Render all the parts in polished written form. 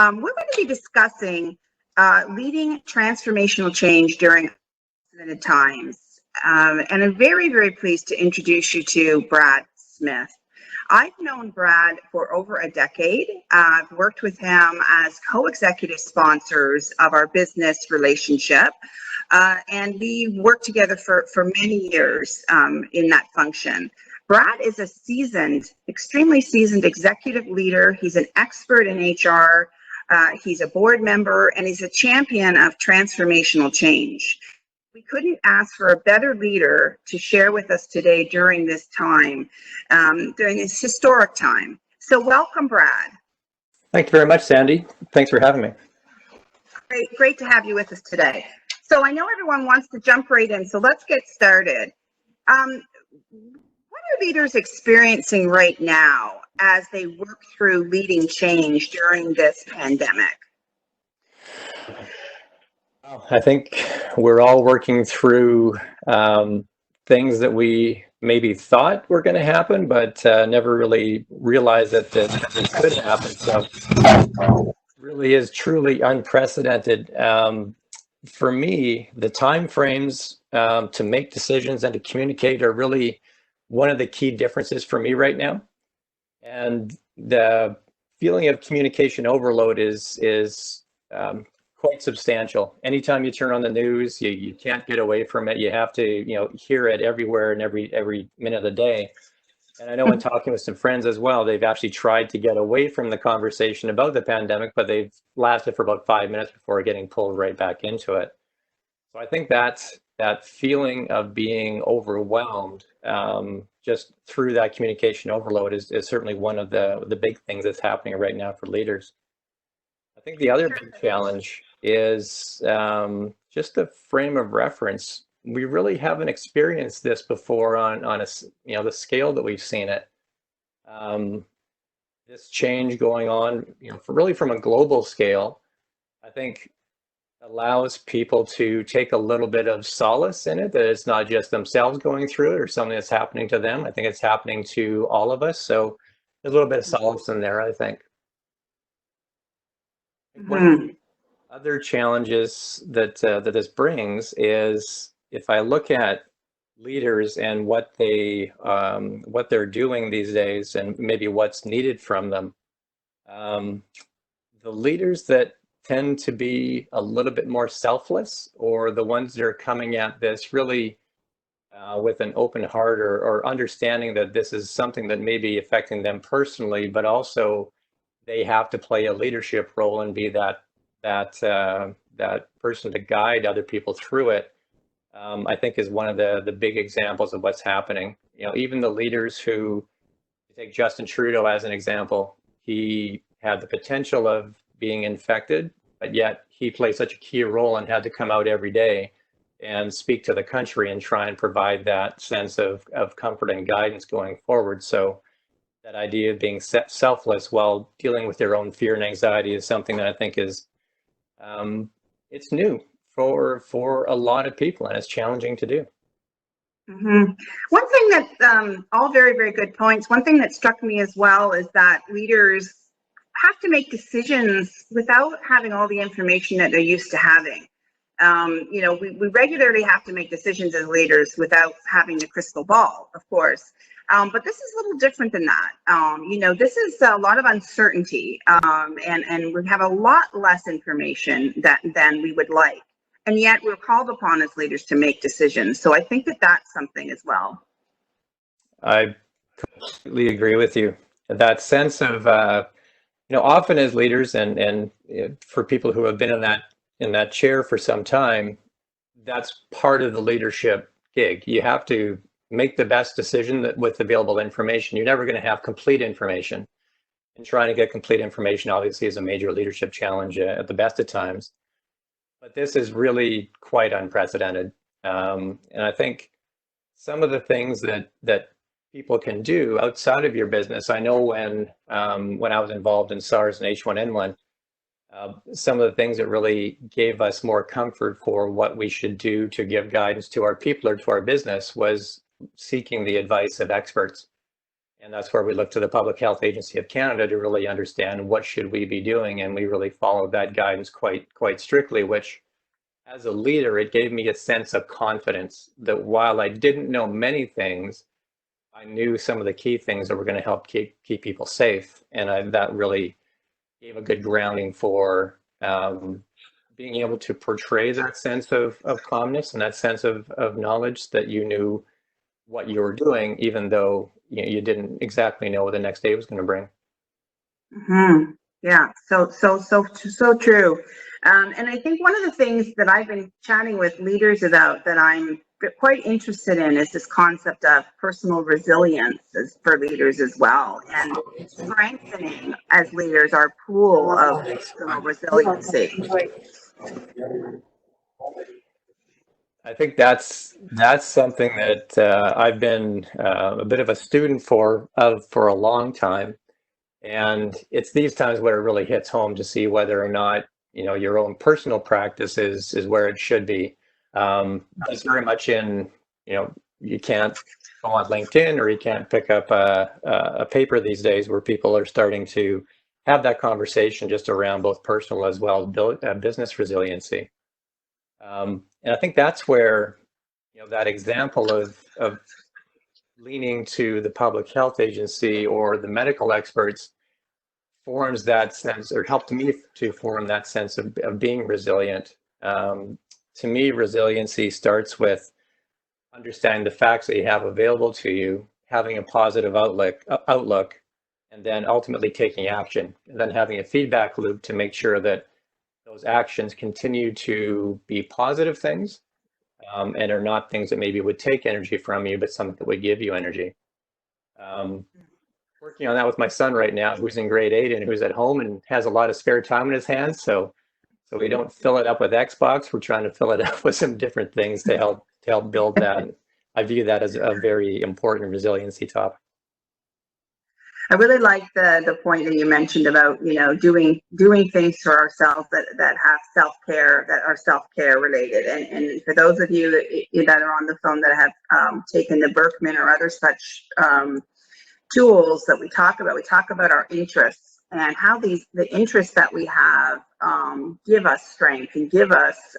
We're going to be discussing leading transformational change during unprecedented times. And I'm very, very pleased to introduce you to Brad Smith. I've known Brad for over a decade. I've worked with him as co-executive sponsors of our business relationship. And we worked together for many years in that function. Brad is a extremely seasoned executive leader. He's an expert in HR. He's a board member, and he's a champion of transformational change. We couldn't ask for a better leader to share with us today during this time, during this historic time. So welcome, Brad. Thank you very much, Sandy. Thanks for having me. Great to have you with us today. So I know everyone wants to jump right in, so let's get started. What are leaders experiencing right now as they work through leading change during this pandemic? I think we're all working through things that we maybe thought were going to happen, but never really realized that they could happen. So it really is truly unprecedented. For me, the time frames to make decisions and to communicate are really one of the key differences for me right now. And the feeling of communication overload is quite substantial. Anytime you turn on the news, you can't get away from it. You have to, hear it everywhere and every minute of the day. And I know in talking with some friends as well, they've actually tried to get away from the conversation about the pandemic, but they've lasted for about 5 minutes before getting pulled right back into it. So I think that feeling of being overwhelmed just through that communication overload is certainly one of the big things that's happening right now for leaders. I think the other big challenge is just the frame of reference. We really haven't experienced this before on the scale that we've seen it. This change going on, really from a global scale, I think allows people to take a little bit of solace in it, that it's not just themselves going through it or something that's happening to them. I think it's happening to all of us. So there's a little bit of solace in there, I think. One of the other challenges that this brings is, if I look at leaders and what they're doing these days and maybe what's needed from them, the leaders that tend to be a little bit more selfless, or the ones that are coming at this really with an open heart or understanding that this is something that may be affecting them personally, but also they have to play a leadership role and be that person to guide other people through it, I think is one of the big examples of what's happening. Even the leaders who, take Justin Trudeau as an example, he had the potential of being infected, but yet he played such a key role and had to come out every day and speak to the country and try and provide that sense of comfort and guidance going forward. So that idea of being selfless while dealing with their own fear and anxiety is something that I think is it's new for a lot of people, and it's challenging to do. Mm-hmm. One thing that all very, very good points. One thing that struck me as well is that leaders have to make decisions without having all the information that they're used to having. We regularly have to make decisions as leaders without having the crystal ball, of course. But this is a little different than that. This is a lot of uncertainty, and we have a lot less information than we would like. And yet we're called upon as leaders to make decisions. So I think that that's something as well. I completely agree with you. That sense of, often as leaders and for people who have been in that chair for some time, that's part of the leadership gig. You have to make the best decision with available information. You're never going to have complete information. And trying to get complete information obviously is a major leadership challenge at the best of times. But this is really quite unprecedented. And I think some of the things that people can do outside of your business, I know when I was involved in SARS and H1N1, some of the things that really gave us more comfort for what we should do to give guidance to our people or to our business was seeking the advice of experts. And that's where we look to the Public Health Agency of Canada to really understand what should we be doing. And we really followed that guidance quite strictly, which as a leader, it gave me a sense of confidence that while I didn't know many things, I knew some of the key things that were going to help keep people safe. And that really gave a good grounding for being able to portray that sense of calmness and that sense of knowledge that you knew what you were doing, even though you didn't exactly know what the next day was going to bring. Mm-hmm. Yeah, so true. And I think one of the things that I've been chatting with leaders about that I'm quite interested in is this concept of personal resilience for leaders as well, and strengthening as leaders our pool of personal resiliency. I think that's something that I've been a bit of a student for a long time, and it's these times where it really hits home to see whether or not your own personal practice is where it should be. It's very much in you can't go on LinkedIn or you can't pick up a paper these days where people are starting to have that conversation just around both personal as well as business resiliency. And I think that's where that example of leaning to the public health agency or the medical experts forms that sense, or helped me to form that sense of being resilient. To me, resiliency starts with understanding the facts that you have available to you, having a positive outlook, and then ultimately taking action, and then having a feedback loop to make sure that those actions continue to be positive things, and are not things that maybe would take energy from you, but something that would give you energy. Working on that with my son right now, who's in grade 8 and who's at home and has a lot of spare time in his hands. So we don't fill it up with Xbox. We're trying to fill it up with some different things to help build that. I view that as a very important resiliency topic. I really like the point that you mentioned about doing things for ourselves that have self-care, that are self-care related. And for those of you that are on the phone that have taken the Berkman or other such tools that we talk about our interests and how the interests that we have give us strength and give us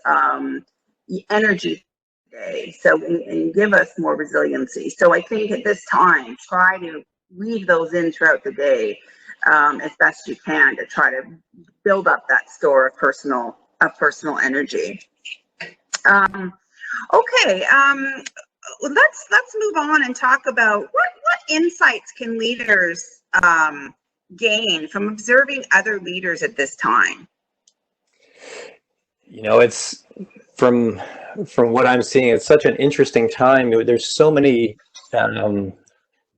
energy today. So and give us more resiliency. So I think at this time, try to weave those in throughout the day as best you can to try to build up that store of personal energy. Okay, let's move on and talk about what insights can leaders gain from observing other leaders at this time. It's from what I'm seeing, it's such an interesting time. There's so many.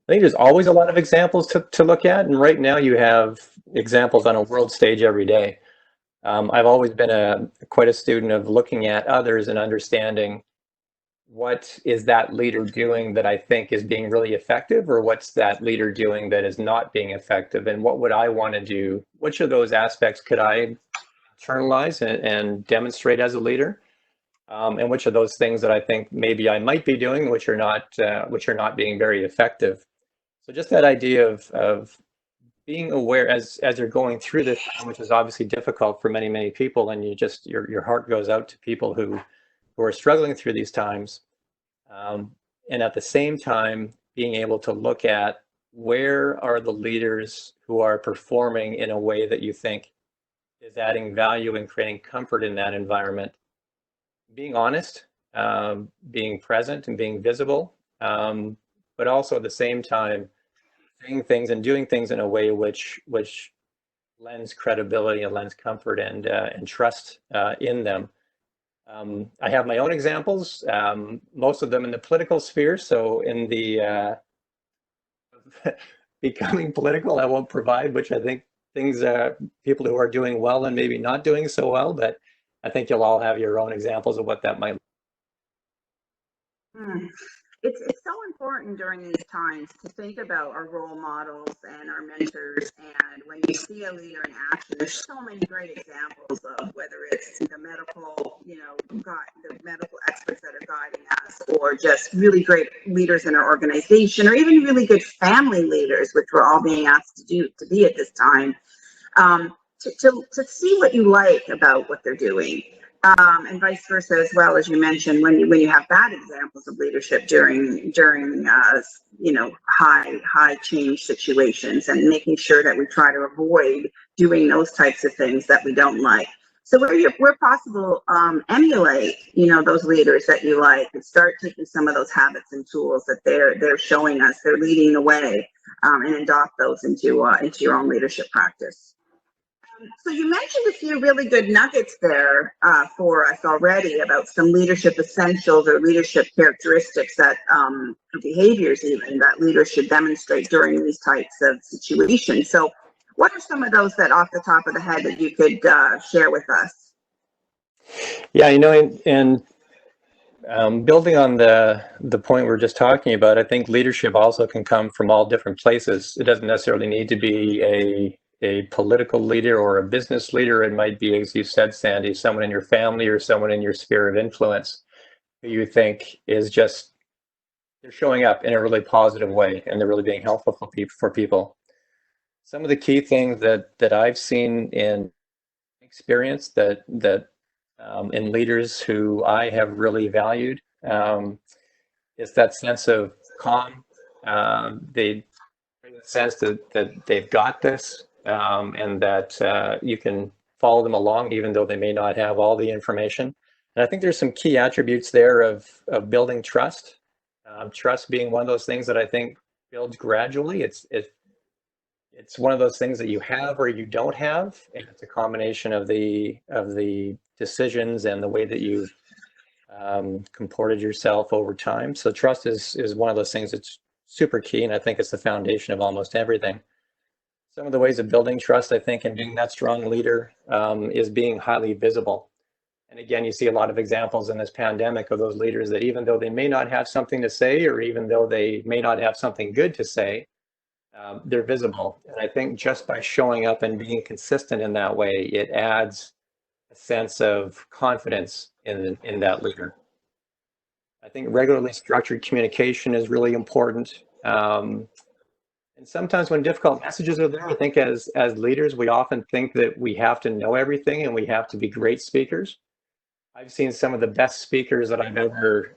I think there's always a lot of examples to look at, and right now you have examples on a world stage every day. I've always been quite a student of looking at others and understanding what is that leader doing that I think is being really effective, or what's that leader doing that is not being effective, and what would I want to do? Which of those aspects could I internalize and demonstrate as a leader? And which of those things that I think maybe I might be doing, which are not being very effective. So just that idea of being aware as you're going through this time, which is obviously difficult for many people, and your heart goes out to people who are struggling through these times, and at the same time being able to look at where are the leaders who are performing in a way that you think is adding value and creating comfort in that environment. Being honest, being present and being visible, but also at the same time saying things and doing things in a way which lends credibility and lends comfort and trust in them. I have my own examples, most of them in the political sphere. So in the becoming political, I won't provide, which I think things people who are doing well and maybe not doing so well, but I think you'll all have your own examples of what that might look like. It's so important important during these times to think about our role models and our mentors. And when you see a leader in action, there's so many great examples of whether it's the medical, the medical experts that are guiding us, or just really great leaders in our organization, or even really good family leaders, which we're all being asked to be at this time. To see what you like about what they're doing. And vice versa as well, as you mentioned, when you have bad examples of leadership during high change situations, and making sure that we try to avoid doing those types of things that we don't like. So where possible, emulate those leaders that you like, and start taking some of those habits and tools that they're showing us, they're leading the way, and adopt those into your own leadership practice. So you mentioned a few really good nuggets there for us already about some leadership essentials or leadership characteristics that behaviors even that leaders should demonstrate during these types of situations. So what are some of those that off the top of the head that you could share with us? Yeah, and building on the point we're just talking about, I think leadership also can come from all different places. It doesn't necessarily need to be a political leader or a business leader. It might be, as you said, Sandi, someone in your family or someone in your sphere of influence who you think is just, they're showing up in a really positive way and they're really being helpful for people. Some of the key things that I've seen in experience that in leaders who I have really valued is that sense of calm. They bring the sense that they've got this, and that you can follow them along even though they may not have all the information. And I think there's some key attributes there of building trust. Trust being one of those things that I think builds gradually. It's one of those things that you have or you don't have, and it's a combination of the decisions and the way that you've comported yourself over time. So trust is one of those things that's super key, and I think it's the foundation of almost everything. Some of the ways of building trust, I think, and being that strong leader is being highly visible. And again, you see a lot of examples in this pandemic of those leaders that even though they may not have something to say, or even though they may not have something good to say, they're visible. And I think just by showing up and being consistent in that way, it adds a sense of confidence in that leader. I think regularly structured communication is really important. And sometimes when difficult messages are there, I think as leaders, we often think that we have to know everything and we have to be great speakers. I've seen some of the best speakers that I've ever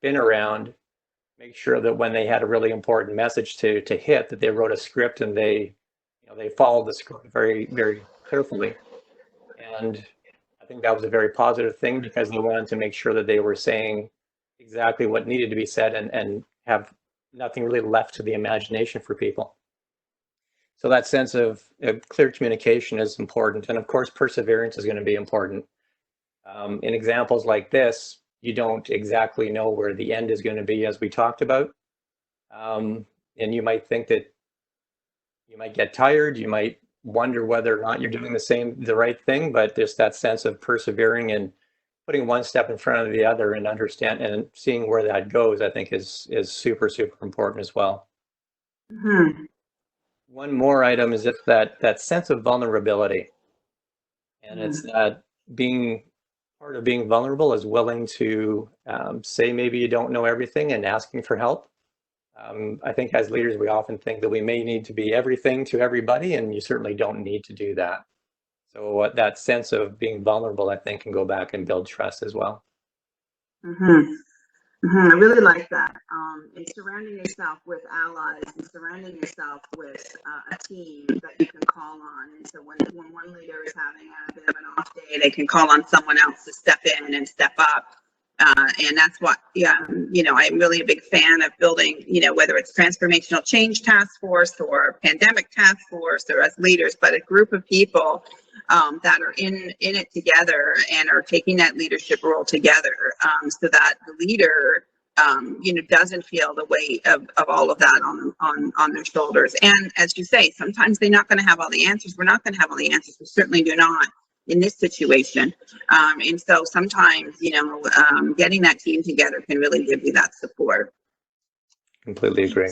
been around make sure that when they had a really important message to hit, that they wrote a script and they followed the script very, very carefully. And I think that was a very positive thing because they wanted to make sure that they were saying exactly what needed to be said and have nothing really left to the imagination for people. So that sense of clear communication is important. And of course, perseverance is going to be important. In examples like this, you don't exactly know where the end is going to be, as we talked about. And you might think that you might get tired, you might wonder whether or not you're doing the right thing, but just that sense of persevering and putting one step in front of the other and understand and seeing where that goes, I think is super, super important as well. Mm-hmm. One more item is just that sense of vulnerability. And it's that part of being vulnerable is willing to say maybe you don't know everything and asking for help. I think as leaders, we often think that we may need to be everything to everybody, and you certainly don't need to do that. So that sense of being vulnerable, I think, can go back and build trust as well. Mm-hmm. Mm-hmm. I really like that. And surrounding yourself with allies and surrounding yourself with a team that you can call on. And so when one leader is having a bit of an off day, they can call on someone else to step in and step up. And that's what, I'm really a big fan of building, whether it's transformational change task force or pandemic task force or as leaders, but a group of people that are in it together and are taking that leadership role together, so that the leader, doesn't feel the weight of all of that on their shoulders. And as you say, sometimes they're not going to have all the answers. We're not going to have all the answers. We certainly do not in this situation. And so sometimes, getting that team together can really give you that support. Completely agree.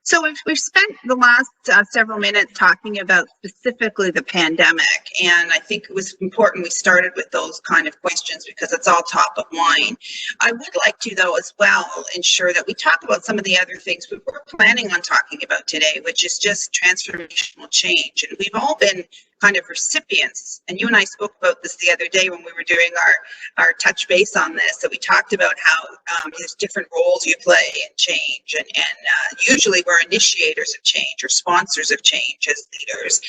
So we've spent the last several minutes talking about specifically the pandemic, and I think it was important we started with those kind of questions because it's all top of mind. I would like to, though, as well, ensure that we talk about some of the other things we were planning on talking about today, which is just transformational change. And we've all been kind of recipients, and you and I spoke about this the other day when we were doing our touch base on this, that we talked about how there's different roles you play in change, and usually we're initiators of change or sponsors of change as leaders.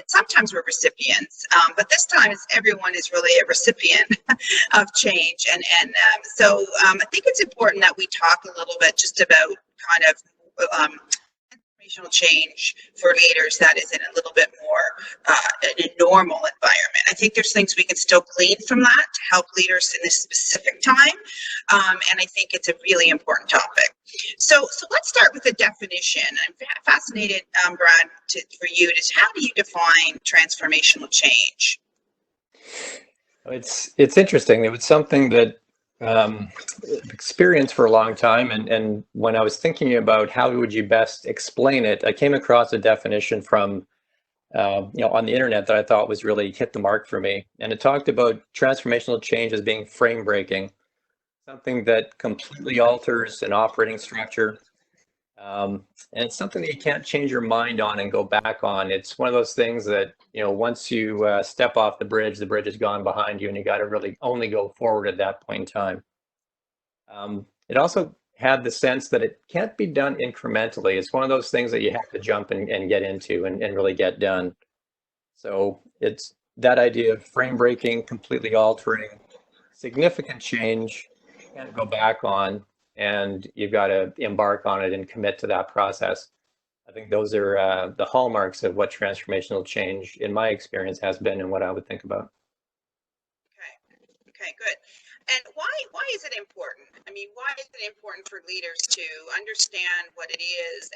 Sometimes we're recipients, but this time everyone is really a recipient of change, and so I think it's important that we talk a little bit just about kind of transformational change for leaders that is in a little bit more in a normal environment. I think there's things we can still glean from that to help leaders in this specific time, and I think it's a really important topic. So let's start with the definition. I'm fascinated, Brad, for you, how do you define transformational change? It's interesting. It was something that experienced for a long time, and when I was thinking about how would you best explain it, I came across a definition from on the internet that I thought was really hit the mark for me, and it talked about transformational change as being frame breaking, something that completely alters an operating structure, and it's something that you can't change your mind on and go back on. It's one of those things that once you step off the bridge is gone behind you, and you got to really only go forward at that point in time. It also had the sense that it can't be done incrementally. It's one of those things that you have to jump and get into and really get done. So it's that idea of frame breaking, completely altering, significant change, you can't go back on, and you've got to embark on it and commit to that process. I think those are the hallmarks of what transformational change, in my experience, has been and what I would think about. Okay, good. And why is it important? I mean, why is it important for leaders to understand what it is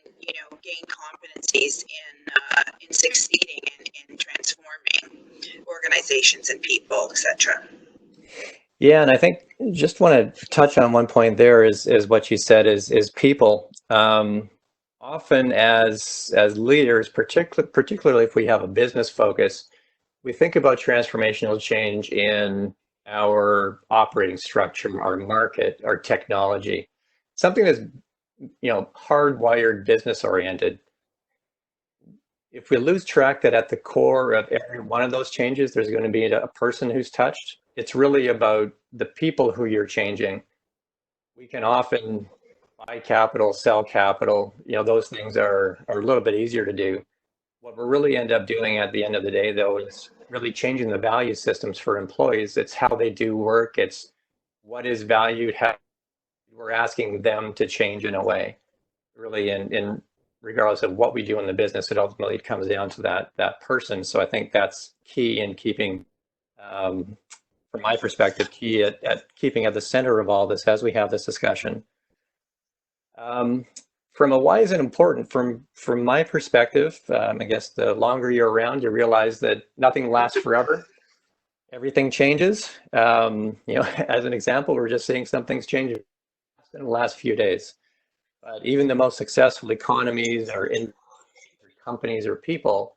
and gain competencies in succeeding in transforming organizations and people, etc.? Yeah, and I think just want to touch on one point there is what you said is people. Often as leaders, particularly if we have a business focus, we think about transformational change in our operating structure, our market, our technology, something that's hardwired, business oriented. If we lose track that at the core of every one of those changes, there's going to be a person who's touched. It's really about the people who you're changing. We can often buy capital, sell capital. Those things are a little bit easier to do. What we really end up doing at the end of the day, though, is really changing the value systems for employees. It's how they do work. It's what is valued, how we're asking them to change in a way. Really, in regardless of what we do in the business, it ultimately comes down to that person. So I think that's key in keeping, from my perspective, key at keeping at the center of all this as we have this discussion. From a why is it important? From my perspective, I guess the longer you're around, you realize that nothing lasts forever. Everything changes. As an example, we're just seeing some things change in the last few days. But even the most successful economies or in companies or people,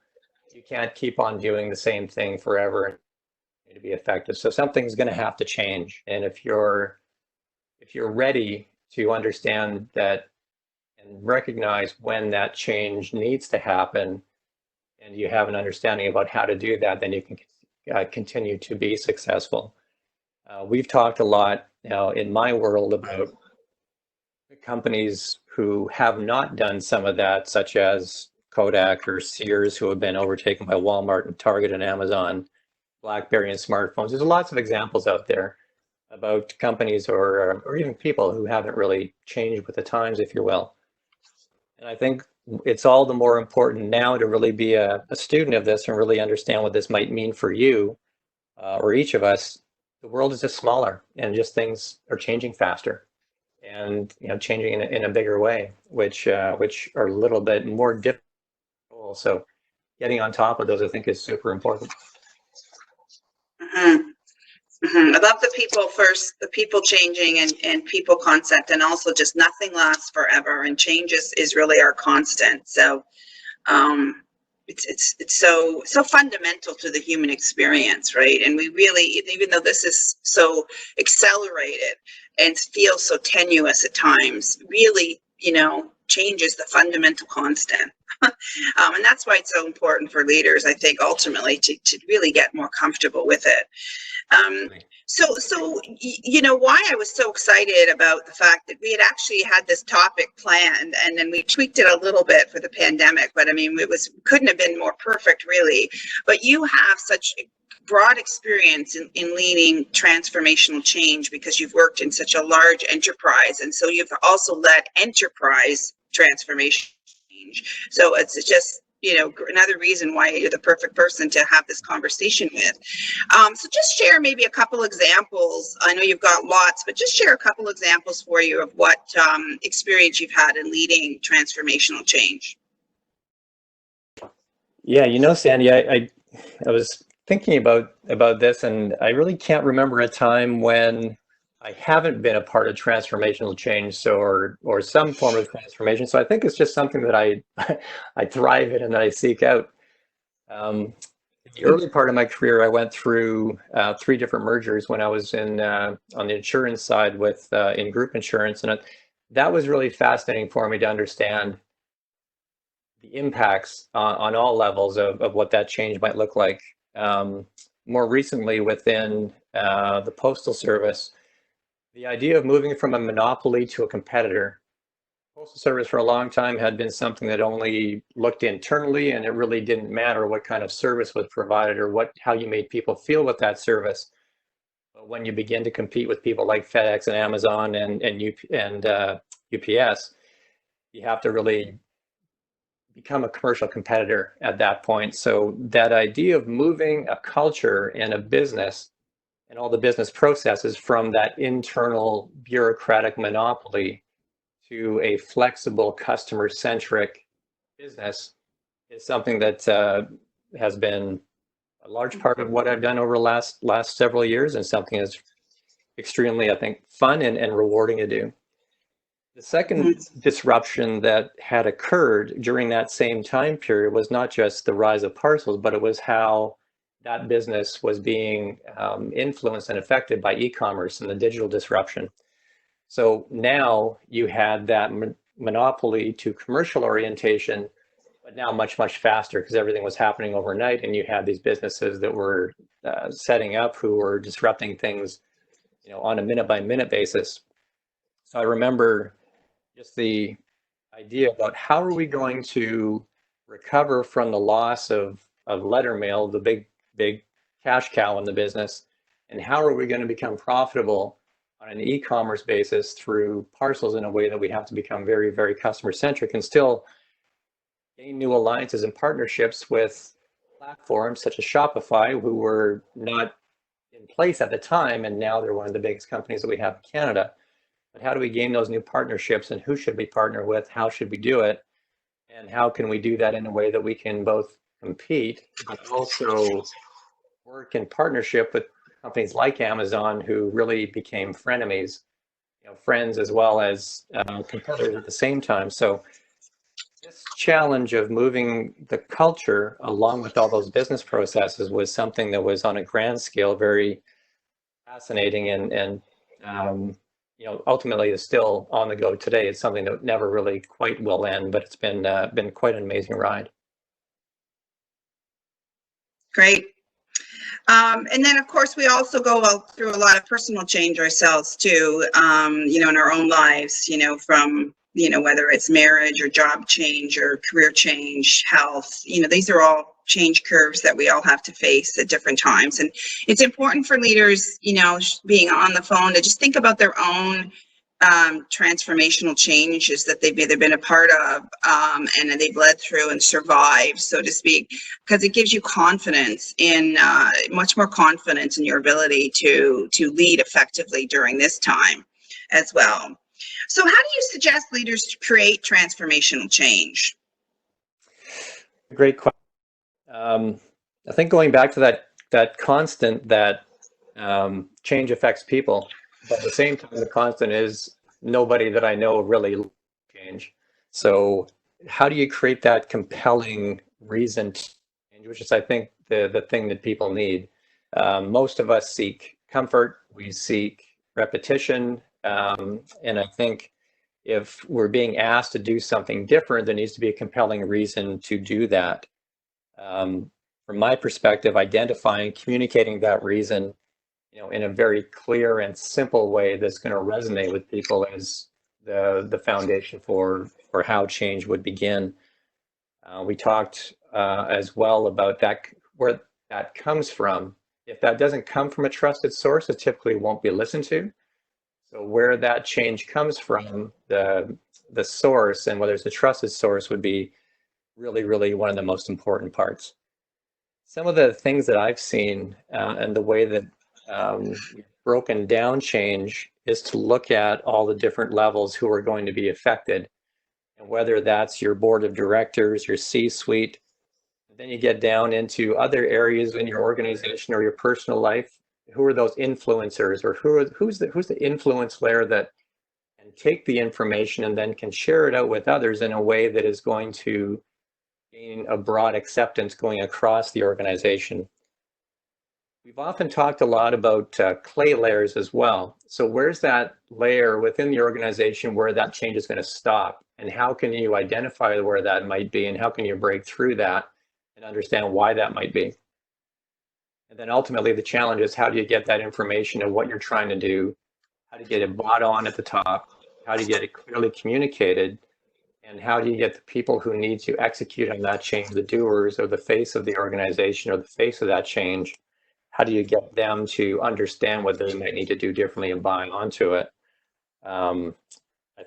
you can't keep on doing the same thing forever to be effective. So something's going to have to change. And if you're ready to understand that and recognize when that change needs to happen, and you have an understanding about how to do that, then you can continue to be successful. We've talked a lot now in my world about the companies who have not done some of that, such as Kodak or Sears, who have been overtaken by Walmart and Target and Amazon, BlackBerry and smartphones. There's lots of examples out there about companies or even people who haven't really changed with the times, if you will. And I think it's all the more important now to really be a student of this and really understand what this might mean for you or each of us. The world is just smaller, and just things are changing faster, and changing in a bigger way, which are a little bit more difficult. So getting on top of those, I think, is super important. Mm-hmm. I love the people first, the people changing and people concept, and also just nothing lasts forever, and change is really our constant. So it's so fundamental to the human experience, right? And we really, even though this is so accelerated and feels so tenuous at times, really, change is the fundamental constant. And that's why it's so important for leaders, I think, ultimately to really get more comfortable with it. So why I was so excited about the fact that we had actually had this topic planned, and then we tweaked it a little bit for the pandemic, but I mean, couldn't have been more perfect, really. But you have such broad experience in leading transformational change because you've worked in such a large enterprise, and so you've also led enterprise transformation change. So it's just another reason why you're the perfect person to have this conversation with. So just share maybe a couple examples. I know you've got lots, but just share a couple examples for you of what experience you've had in leading transformational change. Yeah, Sandy, I was thinking about this, and I really can't remember a time when I haven't been a part of transformational change, or some form of transformation. So I think it's just something that I thrive in and that I seek out. In the early part of my career, I went through 3 different mergers when I was on the insurance side in group insurance, and that was really fascinating for me to understand the impacts on all levels of what that change might look like. More recently, within the Postal Service, the idea of moving from a monopoly to a competitor. Postal Service for a long time had been something that only looked internally, and it really didn't matter what kind of service was provided or how you made people feel with that service. But when you begin to compete with people like FedEx and Amazon and UPS, you have to really become a commercial competitor at that point. So that idea of moving a culture and a business and all the business processes from that internal bureaucratic monopoly to a flexible, customer-centric business is something that has been a large part of what I've done over the last several years, and something that's extremely, I think, fun and rewarding to do. The second disruption that had occurred during that same time period was not just the rise of parcels, but it was how that business was being influenced and affected by e-commerce and the digital disruption. So now you had that monopoly to commercial orientation, but now much, much faster because everything was happening overnight, and you had these businesses that were setting up who were disrupting things, on a minute-by-minute basis. So I remember just the idea about how are we going to recover from the loss of letter mail, the big cash cow in the business, and how are we going to become profitable on an e-commerce basis through parcels in a way that we have to become very, very customer-centric and still gain new alliances and partnerships with platforms such as Shopify, who were not in place at the time, and now they're one of the biggest companies that we have in Canada. But how do we gain those new partnerships, and who should we partner with? How should we do it? And how can we do that in a way that we can both compete, but also work in partnership with companies like Amazon, who really became frenemies, friends as well as competitors at the same time. So this challenge of moving the culture along with all those business processes was something that was on a grand scale very fascinating, and ultimately is still on the go today. It's something that never really quite will end, but it's been quite an amazing ride. Great. And then, of course, we also go through a lot of personal change ourselves too, in our own lives, from, whether it's marriage or job change or career change, health, these are all change curves that we all have to face at different times. And it's important for leaders, being on the phone, to just think about their own transformational changes that they've either been a part of and they've led through and survived, so to speak, because it gives you confidence in much more confidence in your ability to lead effectively during this time as well. So how do you suggest leaders to create transformational change? Great question. I think going back to that constant that change affects people, but at the same time, the constant is nobody that I know really change. So how do you create that compelling reason to change, which is, I think, the thing that people need. Most of us seek comfort, we seek repetition, and I think if we're being asked to do something different, there needs to be a compelling reason to do that. From my perspective, identifying, communicating that reason, in a very clear and simple way that's going to resonate with people is the foundation for how change would begin. We talked as well about that, where that comes from. If that doesn't come from a trusted source, it typically won't be listened to. So where that change comes from, the source, and whether it's a trusted source, would be really, really one of the most important parts. Some of the things that I've seen and the way that we've broken down change is to look at all the different levels who are going to be affected, and whether that's your board of directors, your C-suite. Then you get down into other areas in your organization or your personal life. Who are those influencers, or who's the influence layer that can take the information and then can share it out with others in a way that is going to gain a broad acceptance going across the organization. We've often talked a lot about clay layers as well. So where's that layer within the organization where that change is going to stop? And how can you identify where that might be? And how can you break through that and understand why that might be? And then ultimately the challenge is, how do you get that information of what you're trying to do? How do you get it brought on at the top? How do you get it clearly communicated? And how do you get the people who need to execute on that change, the doers, or the face of the organization, or the face of that change? How do you get them to understand what they might need to do differently and buy onto it? I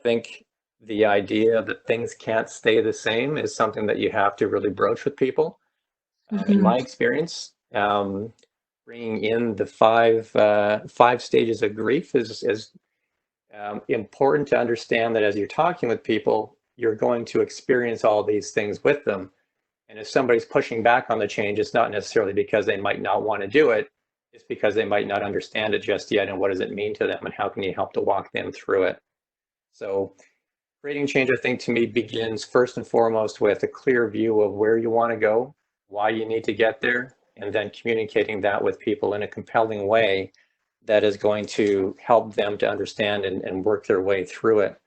think the idea that things can't stay the same is something that you have to really broach with people. In my experience, bringing in the five stages of grief is important to understand, that as you're talking with people, you're going to experience all these things with them. And if somebody's pushing back on the change, it's not necessarily because they might not want to do it. It's because they might not understand it just yet. And what does it mean to them? And how can you help to walk them through it? So creating change, I think, to me, begins first and foremost with a clear view of where you want to go, why you need to get there, and then communicating that with people in a compelling way that is going to help them to understand and work their way through it.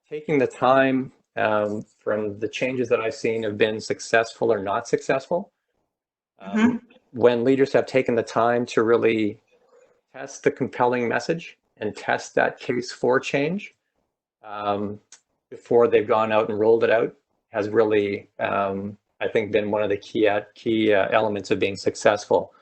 Taking the time, from the changes that I've seen have been successful or not successful. When leaders have taken the time to really test the compelling message and test that case for change before they've gone out and rolled it out, has really, I think, been one of the key elements of being successful.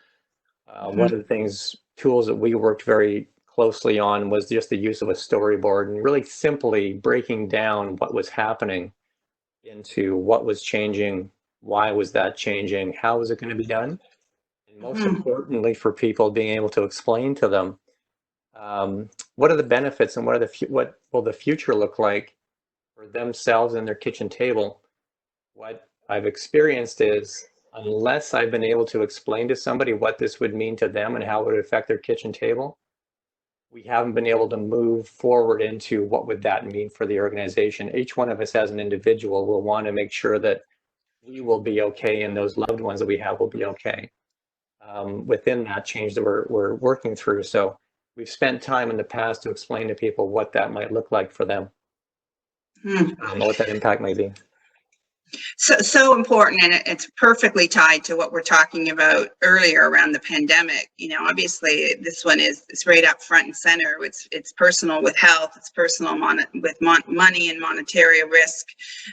One of the tools that we worked very closely on was just the use of a storyboard, and really simply breaking down what was happening into what was changing, why was that changing, how was it going to be done, and most importantly for people, being able to explain to them what are the benefits and what will the future look like for themselves and their kitchen table. What I've experienced is, unless I've been able to explain to somebody what this would mean to them and how it would affect their kitchen table, we haven't been able to move forward into what would that mean for the organization. Each one of us as an individual will want to make sure that we will be okay and those loved ones that we have will be okay within that change that we're working through. So we've spent time in the past to explain to people what that might look like for them, what that impact might be. So important, and it's perfectly tied to what we're talking about earlier around the pandemic. Obviously this one it's right up front and center. It's personal with health. It's personal with money and monetary risk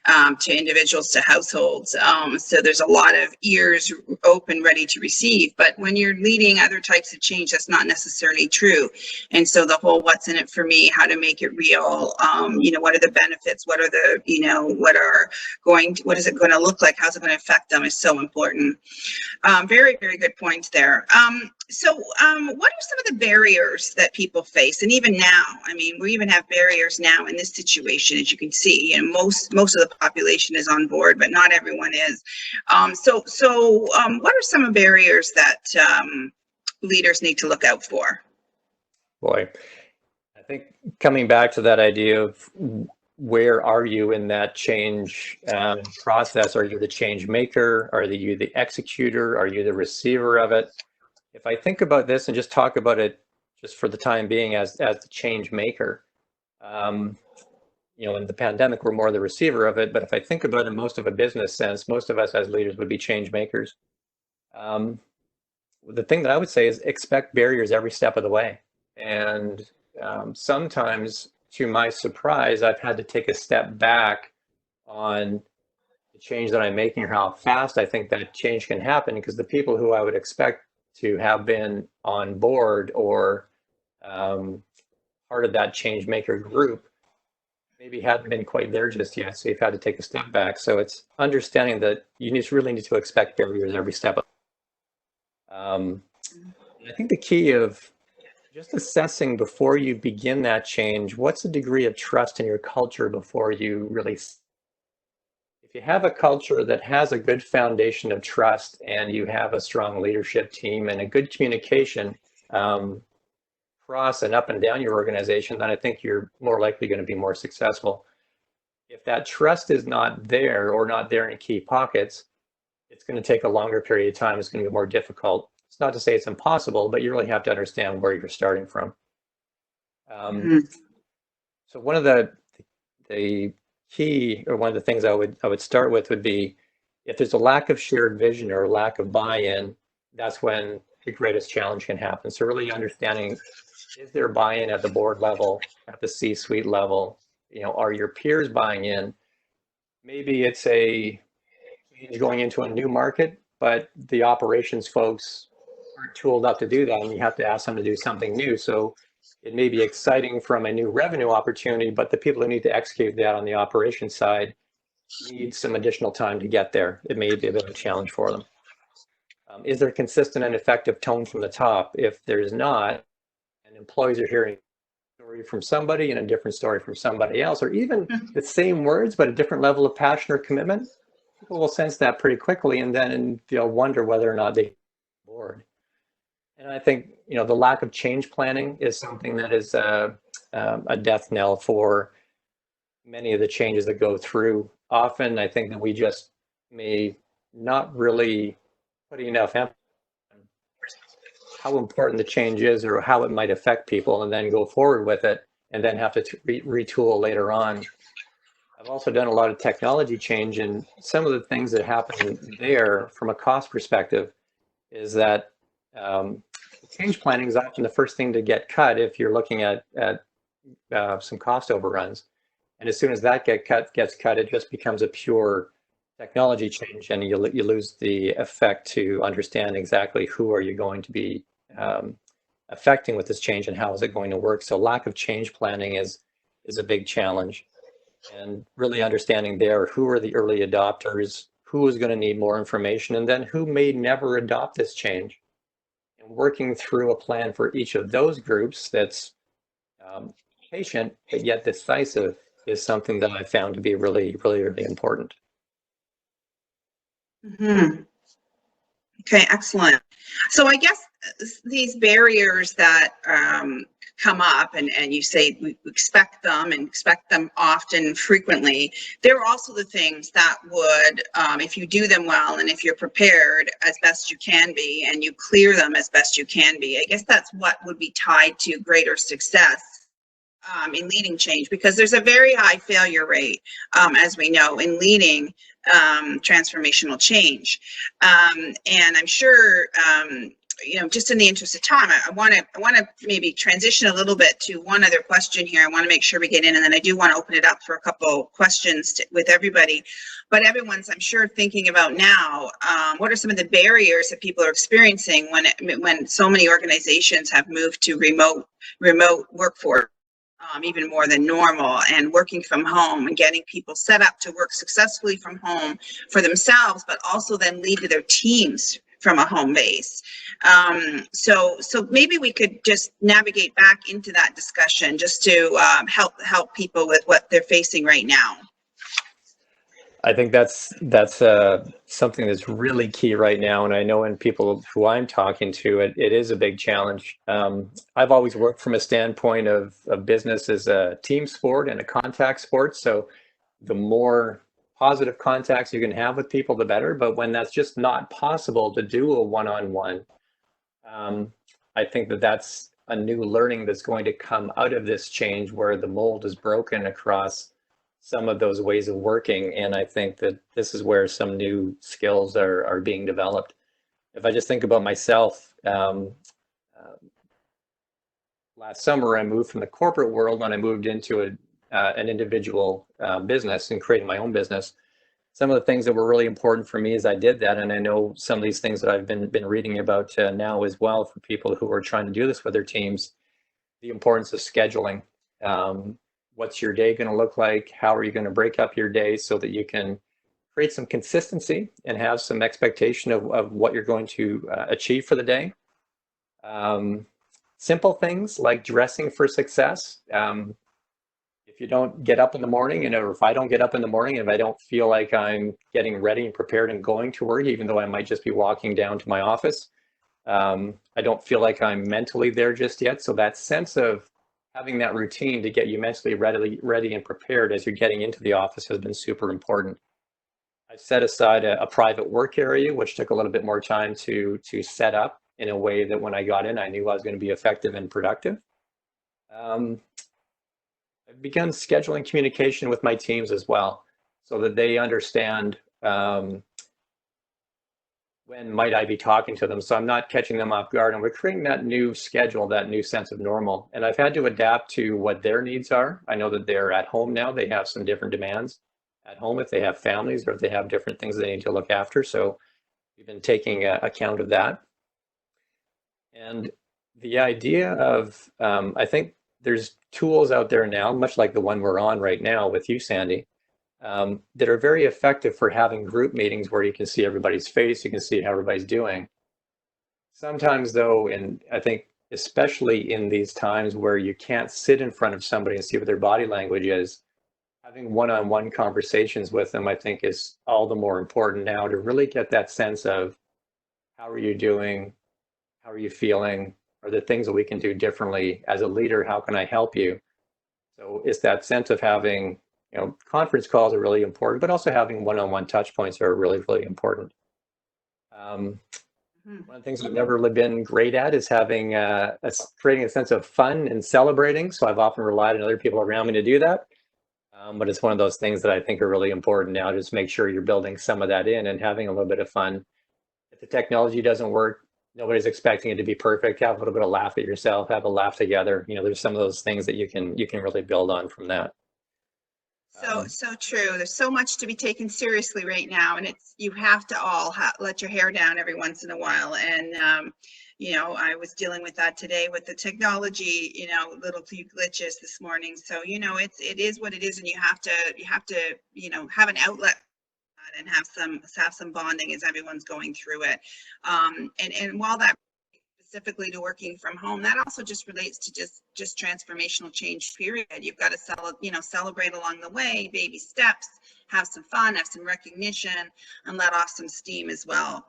to individuals, to households. So there's a lot of ears open, ready to receive. But when you're leading other types of change, that's not necessarily true. And so the whole what's in it for me, how to make it real. What are the benefits? What are the what is it going to look like? How's it going to affect them is so important. Very, very good points there. So what are some of the barriers that people face? And even now, we even have barriers now in this situation, as you can see. Most of the population is on board, but not everyone is. So what are some of the barriers that leaders need to look out for? Boy, I think coming back to that idea of where are you in that change process? Are you the change maker? Are you the executor? Are you the receiver of it? If I think about this and just talk about it just for the time being as the change maker, in the pandemic, we're more the receiver of it. But if I think about it in most of a business sense, most of us as leaders would be change makers. The thing that I would say is expect barriers every step of the way. And sometimes, to my surprise, I've had to take a step back on the change that I'm making or how fast I think that change can happen, because the people who I would expect to have been on board or part of that change maker group maybe hadn't been quite there just yet. So you've had to take a step back. So it's understanding that you really need to expect barriers every step. I think the key of just assessing before you begin that change, what's the degree of trust in your culture before you really, if you have a culture that has a good foundation of trust and you have a strong leadership team and a good communication across and up and down your organization, then I think you're more likely going to be more successful. If that trust is not there or not there in key pockets, it's going to take a longer period of time. It's going to be more difficult. It's not to say it's impossible, but you really have to understand where you're starting from. So one of the key, or one of the things I would start with would be, if there's a lack of shared vision or a lack of buy-in, that's when the greatest challenge can happen. So really understanding, is there buy-in at the board level, at the C-suite level? Are your peers buying in? Maybe it's a change going into a new market, but the operations folks aren't tooled up to do that, and you have to ask them to do something new. So it may be exciting from a new revenue opportunity, but the people who need to execute that on the operations side need some additional time to get there. It may be a bit of a challenge for them. Is there consistent and effective tone from the top? If there's not, and employees are hearing a story from somebody and a different story from somebody else, or even the same words but a different level of passion or commitment, people will sense that pretty quickly, and then they'll wonder whether or not they get on board. And I think the lack of change planning is something that is a death knell for many of the changes that go through. Often, I think that we just may not really put enough emphasis on how important the change is or how it might affect people, and then go forward with it, and then have to retool later on. I've also done a lot of technology change, and some of the things that happen there from a cost perspective is that change planning is often the first thing to get cut if you're looking at some cost overruns. And as soon as that gets cut, it just becomes a pure technology change, and you lose the effect to understand exactly who are you going to be affecting with this change and how is it going to work. So lack of change planning is a big challenge. And really understanding there, who are the early adopters, who is going to need more information, and then who may never adopt this change. And working through a plan for each of those groups that's patient but yet decisive is something that I found to be really, really, really important. Okay, excellent. So I guess these barriers that come up, and you say we expect them and expect them often, frequently, they're also the things that would, if you do them well and if you're prepared as best you can be and you clear them as best you can be, I guess that's what would be tied to greater success in leading change, because there's a very high failure rate, as we know, in leading transformational change. And I'm sure, just in the interest of time, I want to maybe transition a little bit to one other question here. I want to make sure we get in, and then I do want to open it up for a couple questions with everybody. But everyone's, I'm sure, thinking about now, what are some of the barriers that people are experiencing when so many organizations have moved to remote workforce? Even more than normal, and working from home and getting people set up to work successfully from home for themselves, but also then lead to their teams from a home base. So maybe we could just navigate back into that discussion just to help people with what they're facing right now. I think that's something that's really key right now, and I know in people who I'm talking to, it is a big challenge. I've always worked from a standpoint of business as a team sport and a contact sport, so the more positive contacts you can have with people, the better. But when that's just not possible to do a one-on-one, um, I think that that's a new learning that's going to come out of this change where the mold is broken across some of those ways of working. And I think that this is where some new skills are being developed. If I just think about myself, uh, last summer I moved from the corporate world and I moved into an individual business and creating my own business. Some of the things that were really important for me as I did that, and I know some of these things that I've been reading about now as well for people who are trying to do this with their teams, the importance of scheduling. What's your day going to look like? How are you going to break up your day so that you can create some consistency and have some expectation of what you're going to achieve for the day? Simple things like dressing for success. If you don't get up in the morning, or if I don't get up in the morning, if I don't feel like I'm getting ready and prepared and going to work, even though I might just be walking down to my office, I don't feel like I'm mentally there just yet. So that sense of having that routine to get you mentally ready and prepared as you're getting into the office has been super important. I set aside a private work area, which took a little bit more time to set up in a way that when I got in, I knew I was going to be effective and productive. Um, I've begun scheduling communication with my teams as well, so that they understand when might I be talking to them, so I'm not catching them off guard. And we're creating that new schedule, that new sense of normal. And I've had to adapt to what their needs are. I know that they're at home now. They have some different demands at home if they have families or if they have different things they need to look after. So we've been taking account of that. And the idea of, I think there's tools out there now, much like the one we're on right now with you, Sandi, that are very effective for having group meetings where you can see everybody's face, you can see how everybody's doing. Sometimes though, and I think especially in these times where you can't sit in front of somebody and see what their body language is, having one-on-one conversations with them, I think is all the more important now to really get that sense of how are you doing? How are you feeling? Are there things that we can do differently as a leader? How can I help you? So it's that sense of having, conference calls are really important, but also having one-on-one touch points are really, really important. One of the things I've never really been great at is having creating a sense of fun and celebrating. So I've often relied on other people around me to do that. But it's one of those things that I think are really important now. Just make sure you're building some of that in and having a little bit of fun. If the technology doesn't work, nobody's expecting it to be perfect. Have a little bit of laugh at yourself, have a laugh together. There's some of those things that you can really build on from that. So true. There's so much to be taken seriously right now, and you have to all let your hair down every once in a while. And I was dealing with that today with the technology. Little few glitches this morning. So it is what it is, and you have to have an outlet and have some bonding as everyone's going through it. And while that specifically to working from home, that also just relates to just transformational change, period. You've got to celebrate along the way, baby steps, have some fun, have some recognition, and let off some steam as well.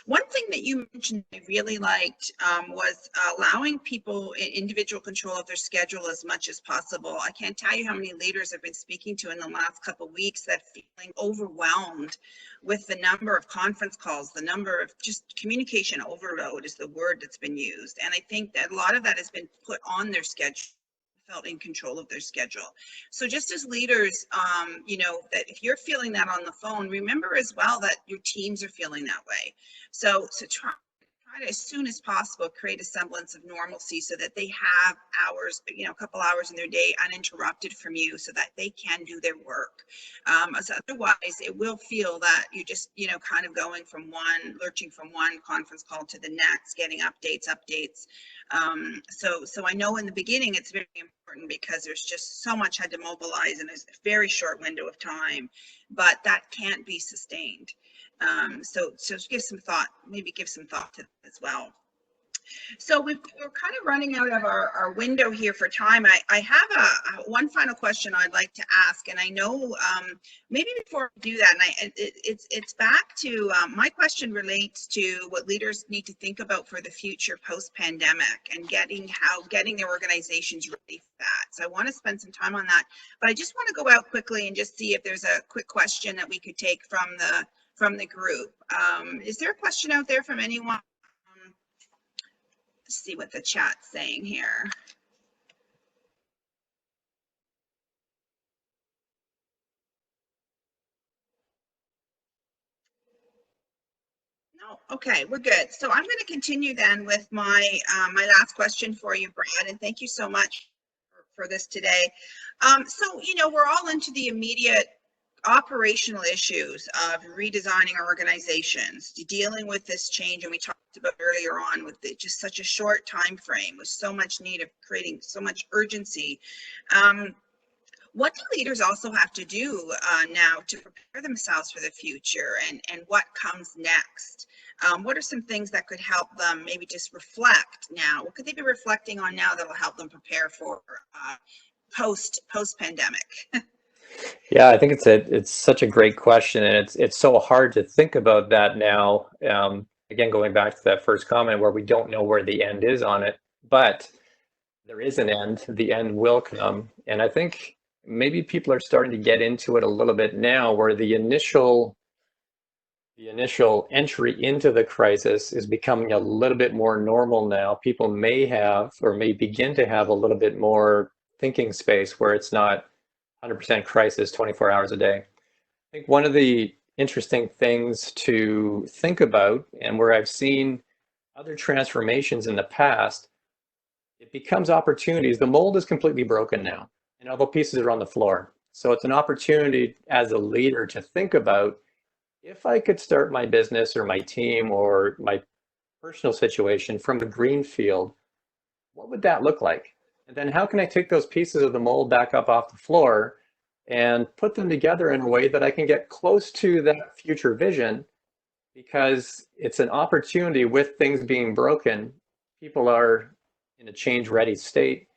One thing that you mentioned I really liked was allowing people individual control of their schedule as much as possible. I can't tell you how many leaders I've been speaking to in the last couple of weeks that feeling overwhelmed with the number of conference calls, the number of just communication overload is the word that's been used. And I think that a lot of that has been put on their schedule, felt in control of their schedule. So just as leaders, that if you're feeling that on the phone, remember as well that your teams are feeling that way. So try to, as soon as possible, create a semblance of normalcy so that they have hours, a couple hours in their day uninterrupted from you so that they can do their work. So otherwise it will feel that you just, kind of lurching from one conference call to the next, getting updates. So I know in the beginning it's very important because there's just so much had to mobilize in a very short window of time, but that can't be sustained. So give some thought to that as well. So we're kind of running out of our window here for time. I have one final question I'd like to ask, and I know maybe before I do that, and it's back to my question relates to what leaders need to think about for the future post-pandemic and getting their organizations ready for that. So I want to spend some time on that, but I just want to go out quickly and just see if there's a quick question that we could take from the group. Is there a question out there from anyone? See what the chat's saying here. No, okay, we're good. So I'm going to continue then with my my last question for you, Brad, and thank you so much for this today. So, you know, we're all into the immediate operational issues of redesigning our organizations, dealing with this change, and we talked about earlier on with just such a short time frame with so much need of creating so much urgency. What do leaders also have to do now to prepare themselves for the future, and what comes next? What are some things that could help them maybe just reflect now? What could they be reflecting on now that will help them prepare for post-pandemic? Yeah, I think it's such a great question, and it's so hard to think about that now. Again, going back to that first comment where we don't know where the end is on it, but there is an end. The end will come, and I think maybe people are starting to get into it a little bit now, where the initial entry into the crisis is becoming a little bit more normal now. People may have or may begin to have a little bit more thinking space where it's not 100% crisis 24 hours a day. I think one of the interesting things to think about, and where I've seen other transformations in the past, it becomes opportunities. The mold is completely broken now, and all the pieces are on the floor. So it's an opportunity as a leader to think about, if I could start my business or my team or my personal situation from the green field, what would that look like? And then how can I take those pieces of the mold back up off the floor and put them together in a way that I can get close to that future vision? Because it's an opportunity. With things being broken, people are in a change ready state.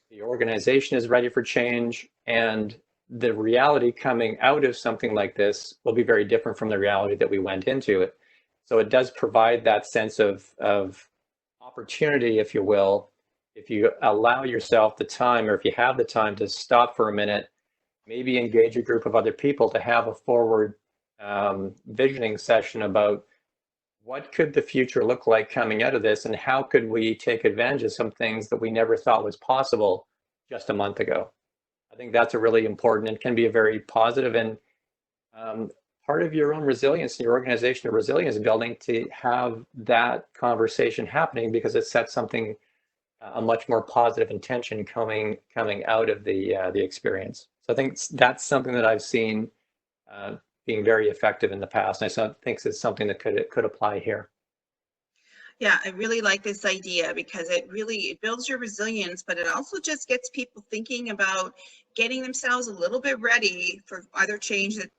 The organization is ready for change, and the reality coming out of something like this will be very different from the reality that we went into it. So it does provide that sense of opportunity, if you will, if you allow yourself the time, or if you have the time to stop for a minute, maybe engage a group of other people to have a forward visioning session about what could the future look like coming out of this, and how could we take advantage of some things that we never thought was possible just a month ago. I think that's a really important and can be a very positive and part of your own resilience and your organizational resilience building, to have that conversation happening, because it sets something, a much more positive intention coming out of the experience. So I think that's something that I've seen being very effective in the past. And I think it's something that could apply here. Yeah, I really like this idea, because it builds your resilience, but it also just gets people thinking about getting themselves a little bit ready for other change that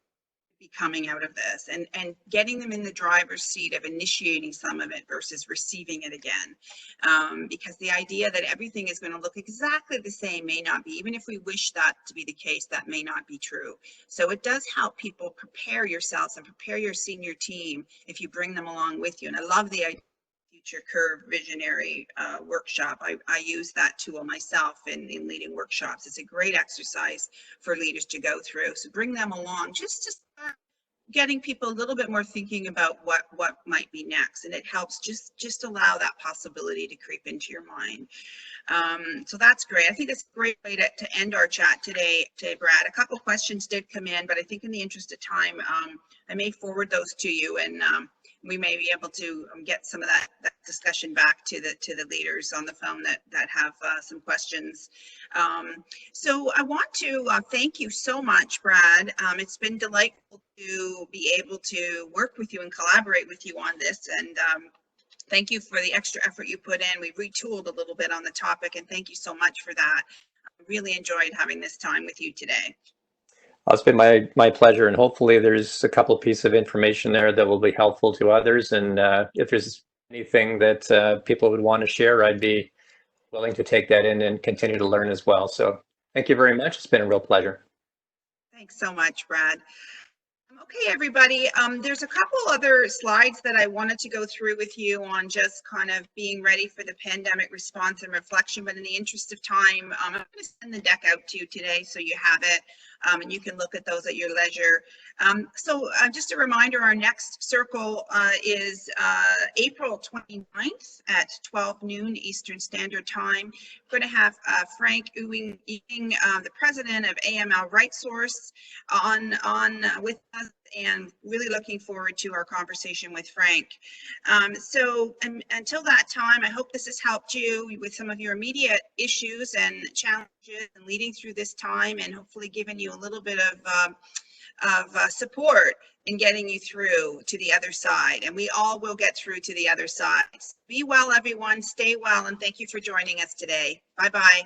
be coming out of this, and getting them in the driver's seat of initiating some of it versus receiving it again. Because the idea that everything is going to look exactly the same may not be, even if we wish that to be the case, that may not be true. So it does help people prepare yourselves and prepare your senior team if you bring them along with you. And I love the idea Future Curve Visionary workshop. I use that tool myself in leading workshops. It's a great exercise for leaders to go through. So bring them along, just to start getting people a little bit more thinking about what might be next. And it helps just allow that possibility to creep into your mind. So that's great. I think it's a great way to end our chat today, Brad. A couple questions did come in, but I think in the interest of time, I may forward those to you, and we may be able to get some of that discussion back to the leaders on the phone that have some questions. So I want to thank you so much, Brad. It's been delightful to be able to work with you and collaborate with you on this, and thank you for the extra effort you put in. We retooled a little bit on the topic, and thank you so much for that. I really enjoyed having this time with you today. It's been my pleasure, and hopefully there's a couple of pieces of information there that will be helpful to others. And if there's anything that people would want to share, I'd be willing to take that in and continue to learn as well. So thank you very much. It's been a real pleasure. Thanks so much, Brad. Okay, everybody, there's a couple other slides that I wanted to go through with you on just kind of being ready for the pandemic response and reflection, but in the interest of time, I'm going to send the deck out to you today so you have it, and you can look at those at your leisure. So just a reminder, our next circle is April 29th at 12 noon Eastern Standard Time. We're going to have Frank Ewing, the president of AML RightSource, on with us, and really looking forward to our conversation with Frank. So until that time, I hope this has helped you with some of your immediate issues and challenges and leading through this time, and hopefully given you a little bit of support in getting you through to the other side. And we all will get through to the other side. Be well, everyone. Stay well, and thank you for joining us today. Bye-bye.